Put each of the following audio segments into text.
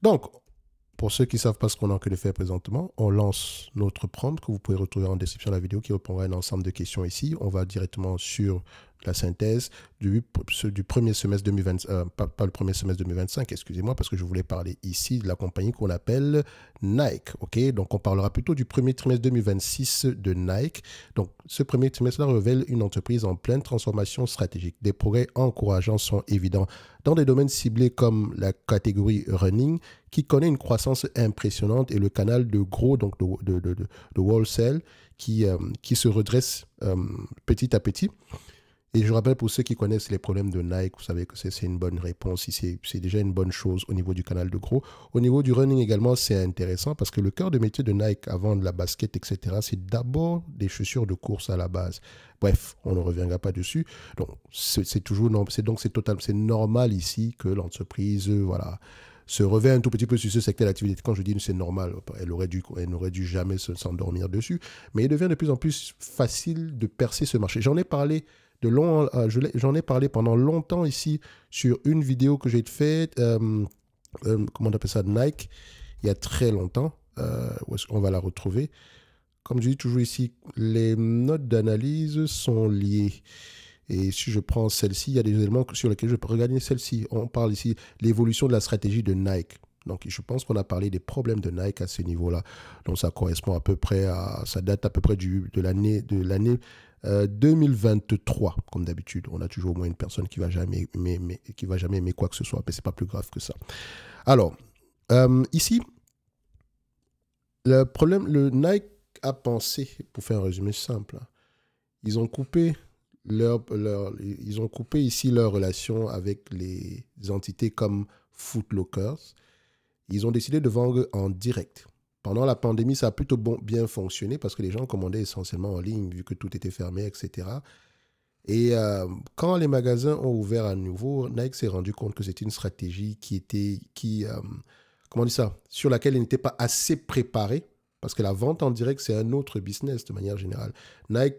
Donc, pour ceux qui ne savent pas ce qu'on est en train de faire présentement, on lance notre prompt que vous pouvez retrouver en description de la vidéo qui répondra à un ensemble de questions ici. On va directement sur la synthèse du premier semestre 2020, pas le premier semestre 2025, excusez-moi, parce que je voulais parler ici de la compagnie qu'on appelle Nike. Ok, donc on parlera plutôt du premier trimestre 2026 de Nike. Donc ce premier trimestre-là révèle une entreprise en pleine transformation stratégique. Des progrès encourageants sont évidents dans des domaines ciblés comme la catégorie running, qui connaît une croissance impressionnante, et le canal de gros, donc de wholesale, qui se redresse petit à petit. Et je rappelle, pour ceux qui connaissent les problèmes de Nike, vous savez que c'est une bonne réponse. C'est déjà une bonne chose au niveau du canal de gros. Au niveau du running également, c'est intéressant parce que le cœur de métier de Nike, avant de la basket, etc., c'est d'abord des chaussures de course à la base. Bref, on ne reviendra pas dessus. Donc, c'est normal ici que l'entreprise, voilà, se revêt un tout petit peu sur ce secteur d'activité. Quand je dis c'est normal, elle n'aurait dû jamais s'endormir dessus. Mais il devient de plus en plus facile de percer ce marché. J'en ai parlé pendant longtemps ici sur une vidéo que j'ai faite, comment on appelle ça, Nike, il y a très longtemps. Où est-ce qu'on va la retrouver? Comme je dis toujours ici, les notes d'analyse sont liées. Et si je prends celle-ci, il y a des éléments sur lesquels je peux regarder celle-ci. On parle ici de l'évolution de la stratégie de Nike. Donc, je pense qu'on a parlé des problèmes de Nike à ce niveau-là. Donc, ça correspond à peu près ça date à peu près de l'année 2023, comme d'habitude. On a toujours au moins une personne qui va jamais aimer quoi que ce soit, mais c'est pas plus grave que ça. Alors, ici, le Nike a pensé, pour faire un résumé simple, ils ont coupé ici leur relation avec les entités comme Foot Locker. Ils ont décidé de vendre en direct. Pendant la pandémie, ça a plutôt bien fonctionné parce que les gens commandaient essentiellement en ligne vu que tout était fermé, etc. Et quand les magasins ont ouvert à nouveau, Nike s'est rendu compte que c'était une stratégie sur laquelle il n'était pas assez préparé, parce que la vente en direct, c'est un autre business de manière générale. Nike,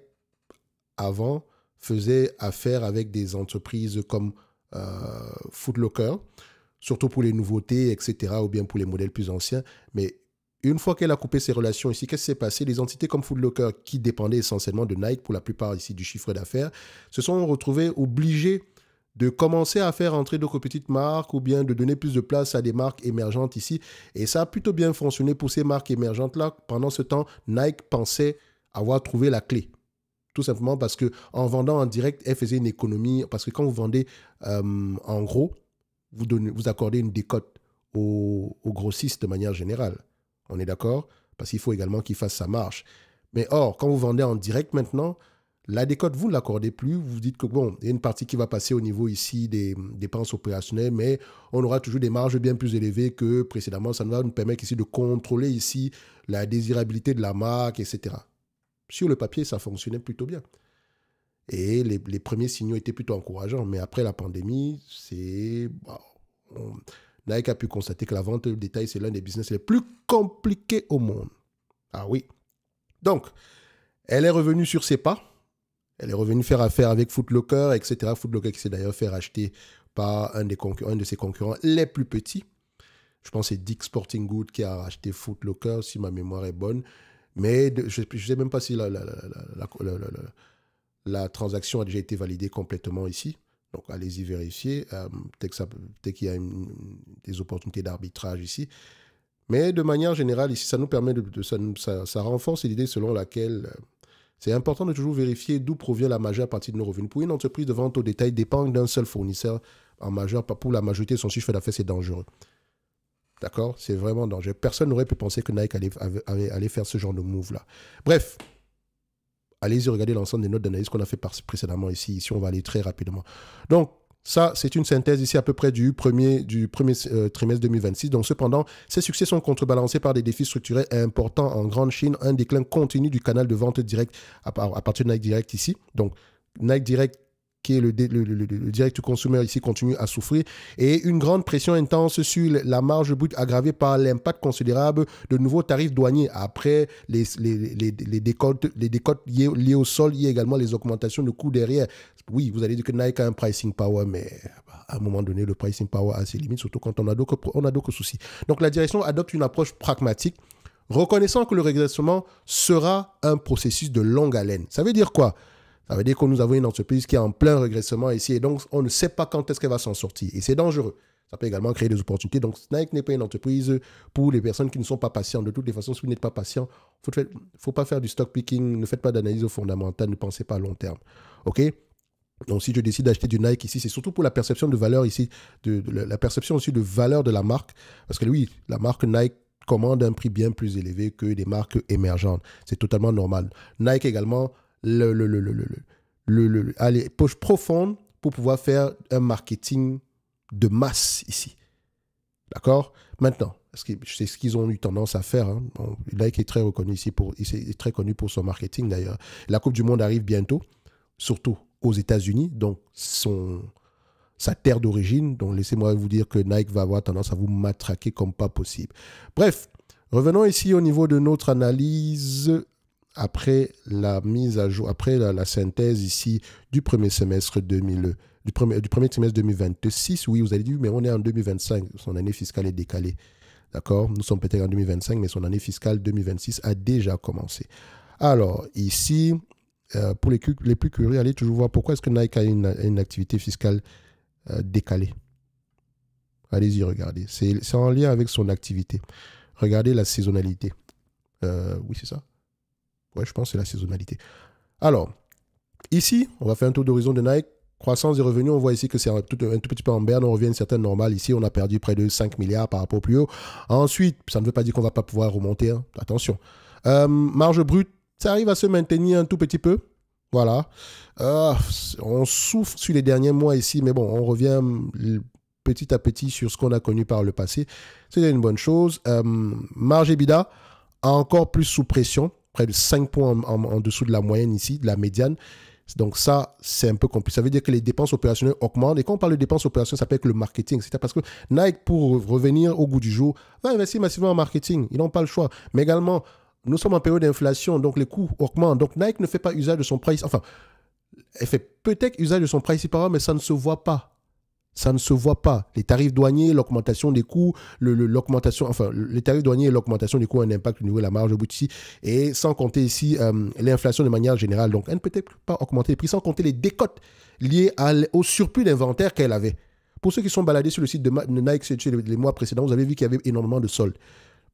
avant, faisait affaire avec des entreprises comme Foot Locker, surtout pour les nouveautés, etc., ou bien pour les modèles plus anciens. Mais une fois qu'elle a coupé ses relations ici, qu'est-ce qui s'est passé? Les entités comme Foot Locker, qui dépendaient essentiellement de Nike, pour la plupart ici du chiffre d'affaires, se sont retrouvées obligées de commencer à faire entrer d'autres petites marques ou bien de donner plus de place à des marques émergentes ici. Et ça a plutôt bien fonctionné pour ces marques émergentes-là. Pendant ce temps, Nike pensait avoir trouvé la clé. Tout simplement parce qu'en vendant en direct, elle faisait une économie. Parce que quand vous vendez en gros, vous accordez une décote aux grossistes de manière générale. On est d'accord? Parce qu'il faut également qu'il fasse sa marge. Mais or, quand vous vendez en direct maintenant, la décote, vous ne l'accordez plus. Vous dites que bon, il y a une partie qui va passer au niveau ici des dépenses opérationnelles, mais on aura toujours des marges bien plus élevées que précédemment. Ça va nous permettre ici de contrôler ici la désirabilité de la marque, etc. Sur le papier, ça fonctionnait plutôt bien. Et les premiers signaux étaient plutôt encourageants. Mais après la pandémie, Nike a pu constater que la vente au détail, c'est l'un des business les plus compliqués au monde. Ah oui. Donc, elle est revenue sur ses pas. Elle est revenue faire affaire avec Foot Locker, etc. Foot Locker qui s'est d'ailleurs fait racheter par un de ses concurrents les plus petits. Je pense que c'est Dick's Sporting Goods qui a racheté Foot Locker, si ma mémoire est bonne. Mais je ne sais même pas si la transaction a déjà été validée complètement ici. Donc, allez-y vérifier. Peut-être qu'il y a des opportunités d'arbitrage ici. Mais de manière générale, ici, ça nous permet ça renforce l'idée selon laquelle c'est important de toujours vérifier d'où provient la majeure partie de nos revenus. Pour une entreprise de vente au détail, dépendre d'un seul fournisseur en majeure, pour la majorité de son chiffre d'affaires, c'est dangereux. D'accord? C'est vraiment dangereux. Personne n'aurait pu penser que Nike allait faire ce genre de move-là. Bref, allez-y regarder l'ensemble des notes d'analyse qu'on a fait précédemment ici. Ici, on va aller très rapidement. Donc, ça, c'est une synthèse ici à peu près du premier trimestre 2026. Donc, cependant, ces succès sont contrebalancés par des défis structurels importants en Grande Chine, un déclin continu du canal de vente direct à partir de Nike Direct ici. Donc, Nike Direct qui est le direct to consumer ici, continue à souffrir. Et une grande pression intense sur la marge brute aggravée par l'impact considérable de nouveaux tarifs douaniers. Après les décotes liées au sol, il y a également les augmentations de coûts derrière. Oui, vous allez dire que Nike a un pricing power, mais à un moment donné, le pricing power a ses limites, surtout quand on a d'autres soucis. Donc la direction adopte une approche pragmatique, reconnaissant que le régressement sera un processus de longue haleine. Ça veut dire quoi? Ça veut dire que nous avons une entreprise qui est en plein régressement ici et donc on ne sait pas quand est-ce qu'elle va s'en sortir. Et c'est dangereux. Ça peut également créer des opportunités. Donc Nike n'est pas une entreprise pour les personnes qui ne sont pas patientes. De toutes les façons, si vous n'êtes pas patient, il ne faut pas faire du stock picking, ne faites pas d'analyse fondamentale, ne pensez pas à long terme. OK? Donc, si je décide d'acheter du Nike ici, c'est surtout pour la perception de valeur ici, la perception aussi de valeur de la marque. Parce que oui, la marque Nike commande un prix bien plus élevé que des marques émergentes. C'est totalement normal. Nike également a les poches profondes pour pouvoir faire un marketing de masse ici. D'accord? Maintenant, c'est ce qu'ils ont eu tendance à faire. Hein. Bon, Nike est très reconnu ici, il est très connu pour son marketing d'ailleurs. La Coupe du Monde arrive bientôt, surtout aux États-Unis, donc sa terre d'origine. Donc laissez-moi vous dire que Nike va avoir tendance à vous matraquer comme pas possible. Bref, revenons ici au niveau de notre analyse après la mise à jour, après la synthèse ici du premier semestre du premier trimestre 2026. Oui, vous allez dire, mais on est en 2025, son année fiscale est décalée. D'accord? Nous sommes peut-être en 2025, mais son année fiscale 2026 a déjà commencé. Alors, ici, pour les plus curieux, allez toujours voir pourquoi est-ce que Nike a une activité fiscale décalée. Allez-y, regardez. C'est en lien avec son activité. Regardez la saisonnalité. Oui, c'est ça. Ouais, je pense que c'est la saisonnalité. Alors, ici, on va faire un tour d'horizon de Nike. Croissance des revenus, on voit ici que c'est un tout petit peu en berne. On revient à une certaine normale. Ici, on a perdu près de 5 milliards par rapport au plus haut. Ensuite, ça ne veut pas dire qu'on ne va pas pouvoir remonter. Hein. Attention. Marge brute, ça arrive à se maintenir un tout petit peu. Voilà. On souffre sur les derniers mois ici, mais bon, on revient petit à petit sur ce qu'on a connu par le passé. C'est une bonne chose. Marge EBITDA, encore plus sous pression, près de 5 points en dessous de la moyenne ici, de la médiane. Donc ça, c'est un peu compliqué. Ça veut dire que les dépenses opérationnelles augmentent. Et quand on parle de dépenses opérationnelles, ça peut être le marketing. C'est parce que Nike, pour revenir au goût du jour, va investir massivement en marketing. Ils n'ont pas le choix. Mais également, nous sommes en période d'inflation, donc les coûts augmentent. Donc Nike ne fait pas usage de son price. Enfin, elle fait peut-être usage de son price par an, mais ça ne se voit pas. Ça ne se voit pas. Les tarifs douaniers, l'augmentation des coûts, les tarifs douaniers et l'augmentation des coûts ont un impact au niveau de la marge brute ici. Et sans compter ici l'inflation de manière générale. Donc, elle ne peut peut-être pas augmenter les prix sans compter les décotes liées au surplus d'inventaire qu'elle avait. Pour ceux qui sont baladés sur le site de Nike les mois précédents, vous avez vu qu'il y avait énormément de soldes.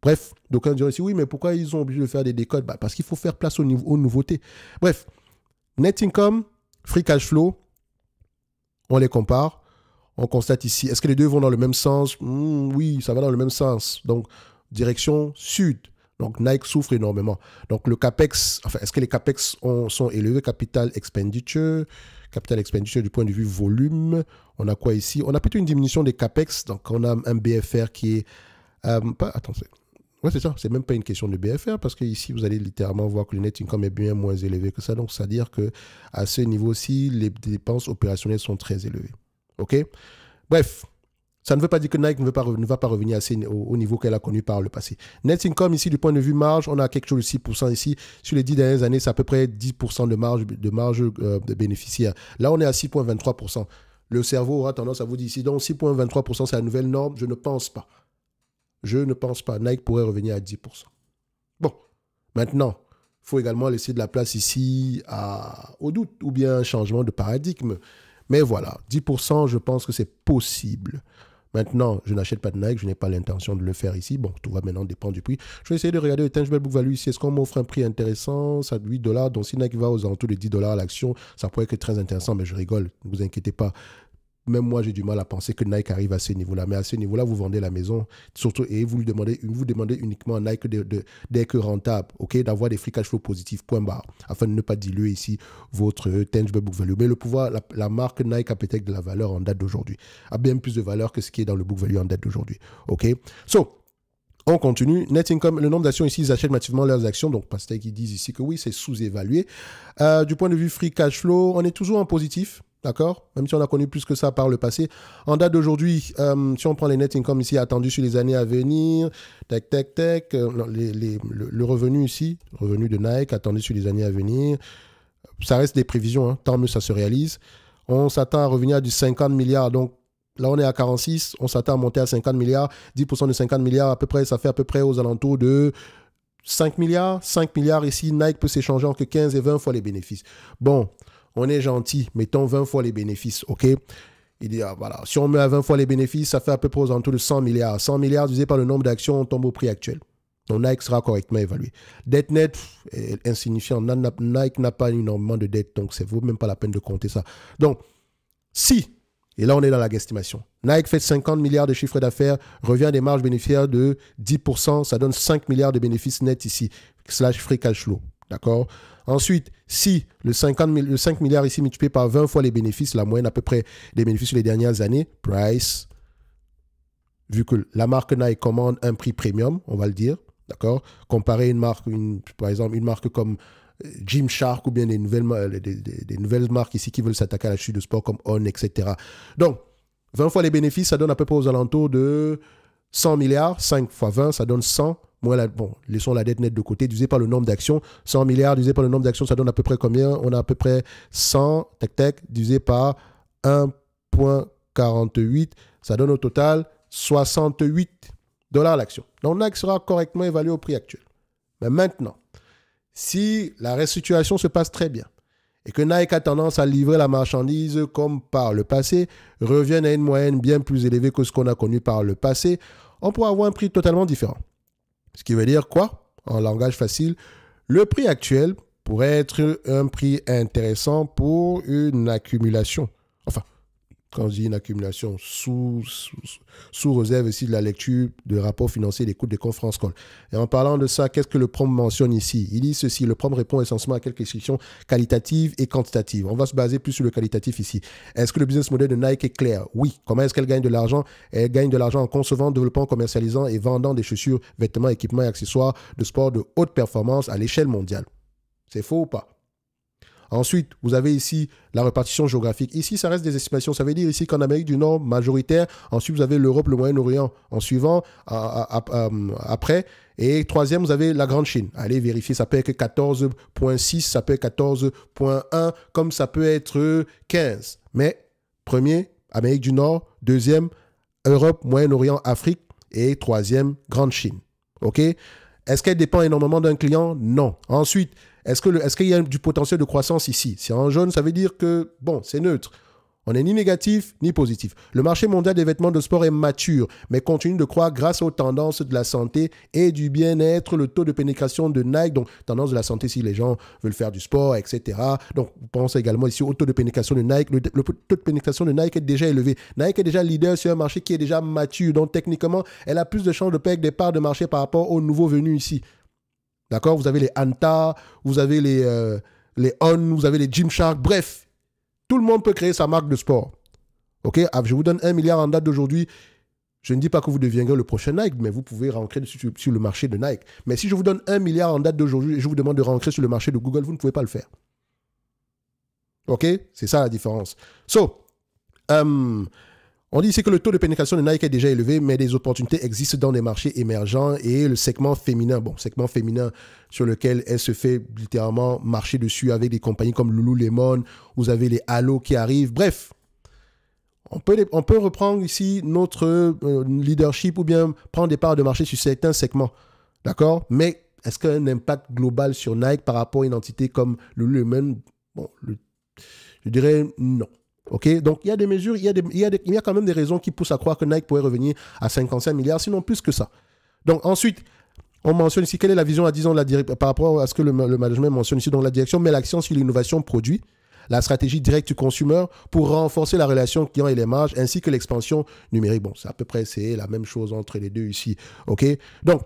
Bref, d'aucuns diront ici, oui, mais pourquoi ils ont obligé de faire des décotes? Parce qu'il faut faire place aux nouveautés. Bref, net income, free cash flow, on les compare. On constate ici, est-ce que les deux vont dans le même sens? Oui, ça va dans le même sens. Donc, direction sud. Donc, Nike souffre énormément. Donc, le CAPEX, est-ce que les CAPEX sont élevés? Capital expenditure du point de vue volume. On a quoi ici? On a plutôt une diminution des CAPEX. Donc, on a un BFR qui est... Ouais, c'est ça. C'est même pas une question de BFR parce que ici, vous allez littéralement voir que le net income est bien moins élevé que ça. Donc, c'est-à-dire qu'à ce niveau-ci, les dépenses opérationnelles sont très élevées. OK? Bref, ça ne veut pas dire que Nike ne va pas revenir au niveau qu'elle a connu par le passé. Net income, ici, du point de vue marge, on a quelque chose de 6% ici. Sur les 10 dernières années, c'est à peu près 10% de marge de bénéficiaires. Là, on est à 6,23%. Le cerveau aura tendance à vous dire ici, donc 6,23%, c'est la nouvelle norme. Je ne pense pas. Nike pourrait revenir à 10%. Bon, maintenant, il faut également laisser de la place ici au doute ou bien un changement de paradigme. Mais voilà, 10%, je pense que c'est possible. Maintenant, je n'achète pas de Nike, je n'ai pas l'intention de le faire ici. Bon, tout va maintenant dépendre du prix. Je vais essayer de regarder le tangible book value ici. Est-ce qu'on m'offre un prix intéressant? Ça, 8 $. Donc, si Nike va aux alentours de 10 $ l'action, ça pourrait être très intéressant, mais je rigole. Ne vous inquiétez pas. Même moi, j'ai du mal à penser que Nike arrive à ce niveau-là. Mais à ce niveau-là, vous vendez la maison, surtout, et vous demandez uniquement à Nike d'être rentable, okay, d'avoir des free cash flow positifs, point barre, afin de ne pas diluer ici votre tangible book value. Mais le pouvoir, la marque Nike a peut-être de la valeur en date d'aujourd'hui, a bien plus de valeur que ce qui est dans le book value en date d'aujourd'hui. OK? On continue. Net income, le nombre d'actions ici, ils achètent massivement leurs actions. Donc, parce qu'ils disent ici que oui, c'est sous-évalué. Du point de vue free cash flow, on est toujours en positif. D'accord? Même si on a connu plus que ça par le passé. En date d'aujourd'hui, si on prend les net income ici attendus sur les années à venir, le revenu ici, le revenu de Nike attendu sur les années à venir, ça reste des prévisions, hein, tant mieux ça se réalise. On s'attend à revenir à du 50 milliards, donc là on est à 46, on s'attend à monter à 50 milliards, 10% de 50 milliards à peu près, ça fait à peu près aux alentours de 5 milliards. 5 milliards ici, Nike peut s'échanger entre 15 et 20 fois les bénéfices. Bon, on est gentil, mettons 20 fois les bénéfices, ok? Il dit, voilà, si on met à 20 fois les bénéfices, ça fait à peu près aux alentours de 100 milliards. 100 milliards divisé par le nombre d'actions, on tombe au prix actuel. Donc Nike sera correctement évalué. Dette nette, insignifiant. Nike n'a pas énormément de dette, donc ça ne vaut même pas la peine de compter ça. Donc, si, et là on est dans la guesstimation, Nike fait 50 milliards de chiffre d'affaires, revient à des marges bénéficiaires de 10%, ça donne 5 milliards de bénéfices nets ici, / free cash flow. D'accord? Ensuite, si le 5 milliards ici multiplié par 20 fois les bénéfices, la moyenne à peu près des bénéfices sur les dernières années, price, vu que la marque Nike commande un prix premium, on va le dire, d'accord? Comparé à une marque, par exemple, une marque comme Gymshark ou bien des nouvelles marques ici qui veulent s'attaquer à la chute de sport comme On, etc. Donc, 20 fois les bénéfices, ça donne à peu près aux alentours de 100 milliards. 5 fois 20, ça donne 100. Laissons la dette nette de côté, divisé par le nombre d'actions. 100 milliards divisé par le nombre d'actions, ça donne à peu près combien? On a à peu près 100, divisé par 1,48. Ça donne au total 68 $ l'action. Donc, Nike sera correctement évalué au prix actuel. Mais maintenant, si la restitution se passe très bien et que Nike a tendance à livrer la marchandise comme par le passé, revienne à une moyenne bien plus élevée que ce qu'on a connu par le passé, on pourra avoir un prix totalement différent. Ce qui veut dire quoi? En langage facile, le prix actuel pourrait être un prix intéressant pour une accumulation. Enfin, quand je dis une accumulation, sous réserve ici de la lecture de rapports financiers des coûts des conférences call. Et en parlant de ça, qu'est-ce que le PROM mentionne ici? Il dit ceci, le PROM répond essentiellement à quelques questions qualitatives et quantitatives. On va se baser plus sur le qualitatif ici. Est-ce que le business model de Nike est clair? Oui. Comment est-ce qu'elle gagne de l'argent? Elle gagne de l'argent en concevant, développant, commercialisant et vendant des chaussures, vêtements, équipements et accessoires de sport de haute performance à l'échelle mondiale. C'est faux ou pas? Ensuite, vous avez ici la répartition géographique. Ici, ça reste des estimations. Ça veut dire ici qu'en Amérique du Nord, majoritaire. Ensuite, vous avez l'Europe, le Moyen-Orient en suivant, après. Et troisième, vous avez la Grande Chine. Allez vérifier, ça peut être 14,6, ça peut être 14,1, comme ça peut être 15. Mais premier, Amérique du Nord. Deuxième, Europe, Moyen-Orient, Afrique. Et troisième, Grande Chine. OK? Est-ce qu'elle dépend énormément d'un client? Non. Ensuite, est-ce qu'il y a du potentiel de croissance ici? Si en jaune, ça veut dire que, bon, c'est neutre. On n'est ni négatif ni positif. Le marché mondial des vêtements de sport est mature, mais continue de croître grâce aux tendances de la santé et du bien-être, le taux de pénétration de Nike, donc tendance de la santé si les gens veulent faire du sport, etc. Donc, on pense également ici au taux de pénétration de Nike. Le taux de pénétration de Nike est déjà élevé. Nike est déjà leader sur un marché qui est déjà mature, donc techniquement, elle a plus de chances de perdre des parts de marché par rapport aux nouveaux venus ici. D'accord? Vous avez les Anta, vous avez les On, vous avez les Gymshark, bref. Tout le monde peut créer sa marque de sport. OK? Je vous donne 1 milliard en date d'aujourd'hui. Je ne dis pas que vous deviendrez le prochain Nike, mais vous pouvez rentrer sur le marché de Nike. Mais si je vous donne 1 milliard en date d'aujourd'hui et je vous demande de rentrer sur le marché de Google, vous ne pouvez pas le faire. OK? C'est ça la différence. On dit ici que le taux de pénétration de Nike est déjà élevé, mais des opportunités existent dans des marchés émergents et le segment féminin, sur lequel elle se fait littéralement marcher dessus avec des compagnies comme Lululemon, vous avez les Halo qui arrivent. Bref, on peut reprendre ici notre leadership ou bien prendre des parts de marché sur certains segments. D'accord? Mais est-ce qu'il y a un impact global sur Nike par rapport à une entité comme Lululemon? Bon, je dirais non. OK? Donc, il y a des mesures, il y a quand même des raisons qui poussent à croire que Nike pourrait revenir à 55 milliards, sinon plus que ça. Donc, ensuite, on mentionne ici quelle est la vision à 10 ans par rapport à ce que le management mentionne ici. Donc, la direction met l'accent sur l'innovation produit, la stratégie direct-to-consumer pour renforcer la relation client et les marges, ainsi que l'expansion numérique. Bon, c'est à peu près la même chose entre les deux ici. OK? Donc,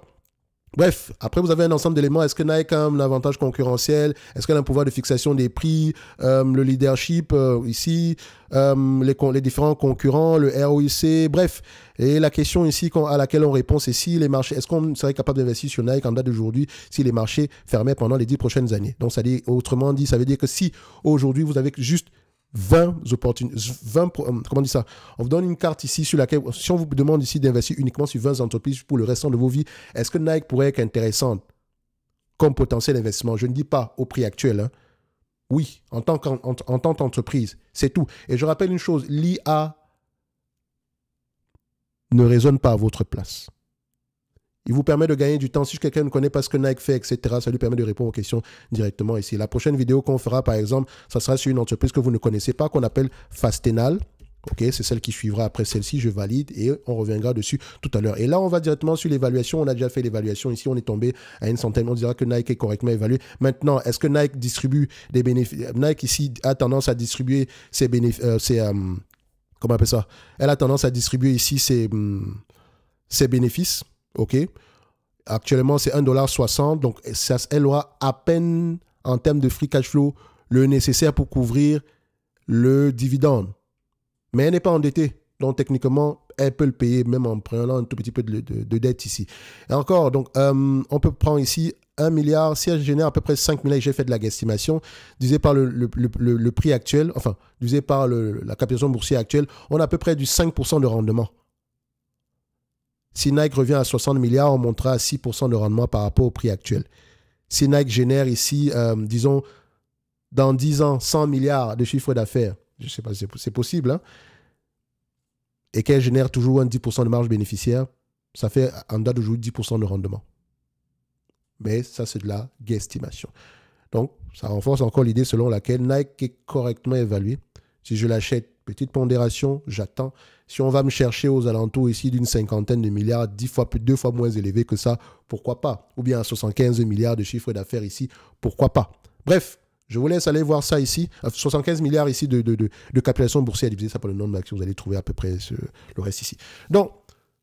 bref, après vous avez un ensemble d'éléments. Est-ce que Nike a un avantage concurrentiel? Est-ce qu'elle a un pouvoir de fixation des prix? Le leadership ici, les différents concurrents, le ROIC, bref. Et la question ici à laquelle on répond, c'est si les marchés, est-ce qu'on serait capable d'investir sur Nike en date d'aujourd'hui si les marchés fermaient pendant les 10 prochaines années? Donc autrement dit, ça veut dire que si aujourd'hui vous avez juste 20 opportunités, comment on dit ça? On vous donne une carte ici sur laquelle, si on vous demande ici d'investir uniquement sur 20 entreprises pour le restant de vos vies, est-ce que Nike pourrait être intéressante comme potentiel investissement? Je ne dis pas au prix actuel. Hein. Oui, en tant qu'entreprise, c'est tout. Et je rappelle une chose, l'IA ne résonne pas à votre place. Il vous permet de gagner du temps. Si quelqu'un ne connaît pas ce que Nike fait, etc., ça lui permet de répondre aux questions directement ici. La prochaine vidéo qu'on fera, par exemple, ça sera sur une entreprise que vous ne connaissez pas, qu'on appelle Fastenal. Ok, c'est celle qui suivra après celle-ci, je valide et on reviendra dessus tout à l'heure. Et là, on va directement sur l'évaluation. On a déjà fait l'évaluation. Ici, on est tombé à une centaine. On dira que Nike est correctement évalué. Maintenant, est-ce que Nike distribue des bénéfices? Nike ici a tendance à distribuer ses bénéfices, comment on appelle ça? Elle a tendance à distribuer ici ses bénéfices. OK. Actuellement, c'est 1,60 $. Donc, elle aura à peine, en termes de free cash flow, le nécessaire pour couvrir le dividende. Mais elle n'est pas endettée. Donc, techniquement, elle peut le payer même en prenant un tout petit peu de dette ici. Et encore, donc, on peut prendre ici 1 milliard. Si elle génère à peu près 5 milliards, j'ai fait de la guesstimation, divisé par le prix actuel, enfin, divisé par la capitalisation boursière actuelle, on a à peu près du 5% de rendement. Si Nike revient à 60 milliards, on montera à 6% de rendement par rapport au prix actuel. Si Nike génère ici, disons, dans 10 ans, 100 milliards de chiffre d'affaires, je ne sais pas si c'est possible, hein, et qu'elle génère toujours un 10% de marge bénéficiaire, ça fait en date d'aujourd'hui 10% de rendement. Mais ça, c'est de la guesstimation. Donc, ça renforce encore l'idée selon laquelle Nike est correctement évalué. Si je l'achète, petite pondération, j'attends. Si on va me chercher aux alentours ici d'une 50aine de milliards, 2 fois moins élevé que ça, pourquoi pas? Ou bien à 75 milliards de chiffre d'affaires ici, pourquoi pas? Bref, je vous laisse aller voir ça ici. 75 milliards ici de capitalisation boursière, divisé ça par le nombre d'actions, vous allez trouver à peu près le reste ici. Donc,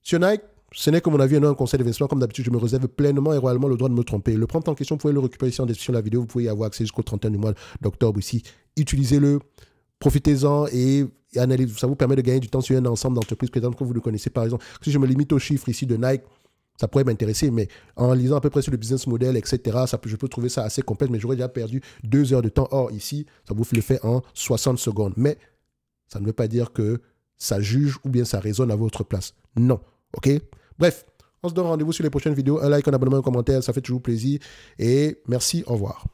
sur Nike, ce n'est que mon avis et non un conseil d'investissement. Comme d'habitude, je me réserve pleinement et royalement le droit de me tromper. Le prompt en question, vous pouvez le récupérer ici en description de la vidéo. Vous pouvez y avoir accès jusqu'au 31 du mois d'octobre ici. Utilisez-le, profitez-en et analysez. Ça vous permet de gagner du temps sur un ensemble d'entreprises présentes que vous ne connaissez pas. Par exemple, si je me limite aux chiffres ici de Nike, ça pourrait m'intéresser, mais en lisant à peu près sur le business model, etc., je peux trouver ça assez complexe, mais j'aurais déjà perdu 2 heures de temps. Or, ici, ça vous le fait en 60 secondes. Mais ça ne veut pas dire que ça juge ou bien ça résonne à votre place. Non. OK? Bref, on se donne rendez-vous sur les prochaines vidéos. Un like, un abonnement, un commentaire, ça fait toujours plaisir. Et merci, au revoir.